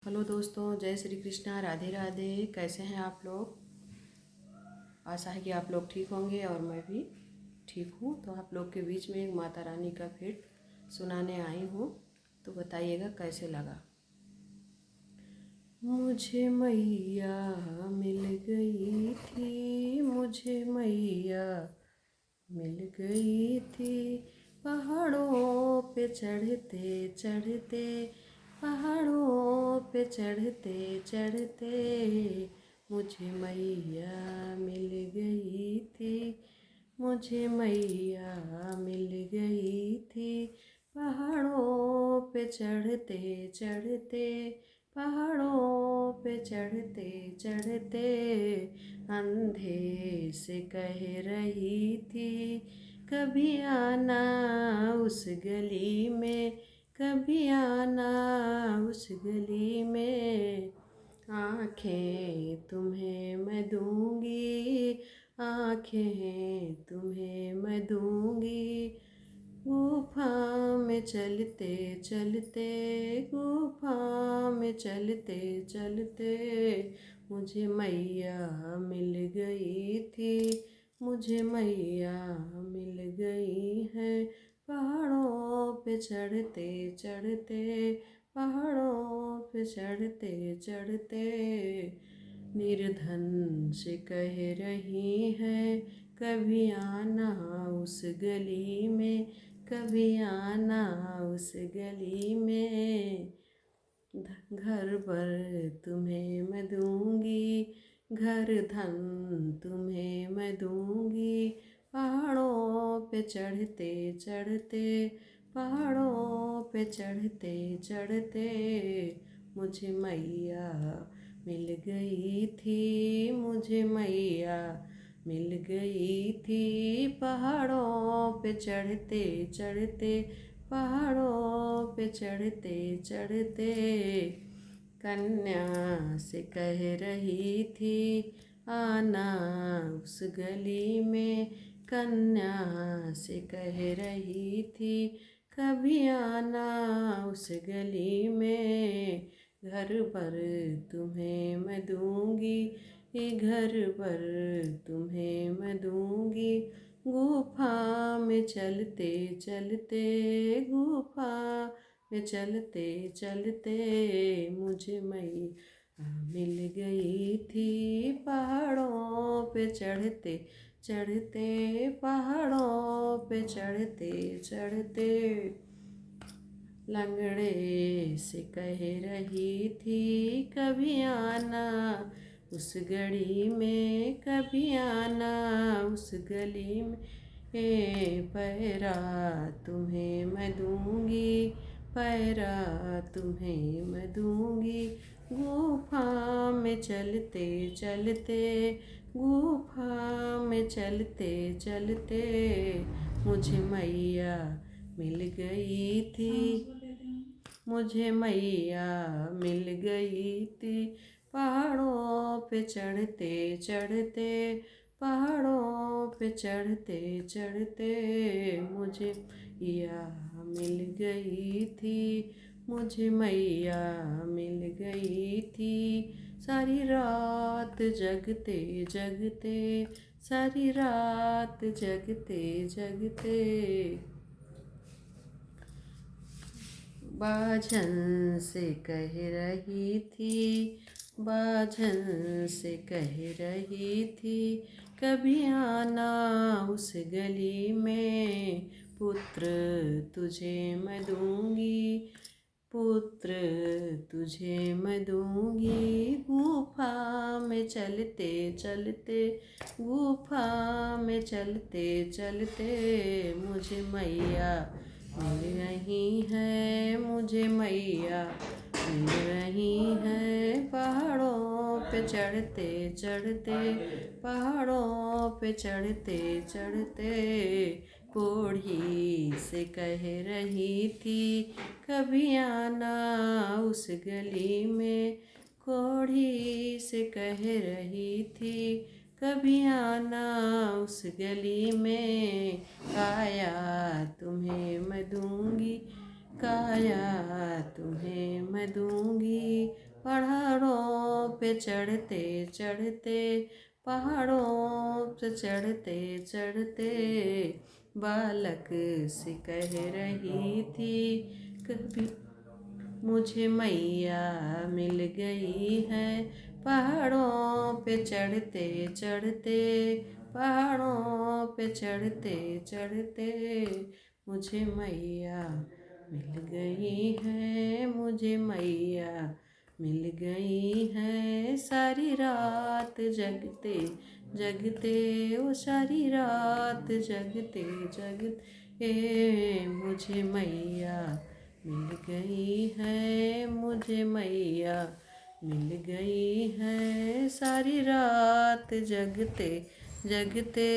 Hello दोस्तों, जय श्री कृष्णा, राधे राधे। कैसे हैं आप लोग? आशा है कि आप लोग ठीक होंगे और मैं भी ठीक हूँ। तो आप लोग के बीच में एक माता रानी का फिर सुनाने आई हूँ, तो बताइएगा कैसे लगा। मुझे मैया मिल गई थी, मुझे मैया मिल गई थी, पहाड़ों पे चढ़ते चढ़ते, पहाड़ों पे चढ़ते चढ़ते, मुझे मैया मिल गई थी, मुझे मैया मिल गई थी, पहाड़ों पे चढ़ते चढ़ते, पहाड़ों पे चढ़ते चढ़ते, अंधे से कह रही थी कभी आना उस गली में, कभी आना उस गली में, आँखें तुम्हें मैं दूंगी, आँखें तुम्हें मैं दूंगी, गुफा में चलते चलते, गुफा में चलते चलते, मुझे मैया मिल गई थी, मुझे मैया मिल गई है, पहाड़ों पे चढ़ते चढ़ते, पहाड़ों पे चढ़ते चढ़ते, निर्धन से कह रही है कभी आना उस गली में, कभी आना उस गली में, घर पर तुम्हें मैं दूंगी, घर धन तुम्हें मैं दूंगी, पहाड़ों पे चढ़ते चढ़ते, पहाड़ों पे चढ़ते चढ़ते, मुझे मैया मिल गई थी, मुझे मैया मिल गई थी, पहाड़ों पे चढ़ते चढ़ते, पहाड़ों पे चढ़ते चढ़ते, कन्या से कह रही थी आना उस गली में, कन्या से कह रही थी कभी आना उस गली में, घर पर तुम्हें मैं दूंगी, ये घर पर तुम्हें मैं दूंगी, गुफा में चलते चलते, गुफा में चलते चलते, मुझे मैया मिल गई थी, पहाड़ों पे चढ़ते चढ़ते, पहाड़ों पे चढ़ते चढ़ते, लंगड़े से कह रही थी कभी आना उस गली में, कभी आना उस गली में, पैरा तुम्हें मैं दूंगी, पैरा तुम्हें मैं दूंगी, गुफा में चलते चलते, गुफा में चलते चलते, मुझे मैया मिल गई थी, मुझे मैया मिल गई थी, पहाड़ों पे चढ़ते चढ़ते, पहाड़ों पे चढ़ते चढ़ते, मुझे मैया मिल गई थी, मुझे मैया मिल गई थी, सारी रात जगते जगते, सारी रात जगते जगते, बाझन से कह रही थी, बाझन से कह रही थी कभी आना उस गली में, पुत्र तुझे मैं दूंगी, पुत्र तुझे मैं दूंगी, गुफा में चलते चलते, गुफा में चलते चलते, मुझे मैया मिल रही है, मुझे मैया मिल रही है, पहाड़ों पे चढ़ते चढ़ते, पहाड़ों पे चढ़ते चढ़ते, कोढ़ी से कह रही थी कभी आना उस गली में, कोढ़ी से कह रही थी कभी आना उस गली में, काया तुम्हें मैं दूंगी, काया तुम्हें मैं दूंगी, पहाड़ों पे चढ़ते चढ़ते, पहाड़ों पे चढ़ते चढ़ते, बालक से कह रही थी कभी मुझे मैया मिल गई है। पहाड़ों पे चढ़ते चढ़ते, पहाड़ों पे चढ़ते चढ़ते, मुझे मैया मिल गई है, मुझे मैया मिल गई है। सारी रात जगते जगते, वो सारी रात जगते जगते, मुझे मैया मिल गई है, मुझे मैया मिल गई है। सारी रात जगते जगते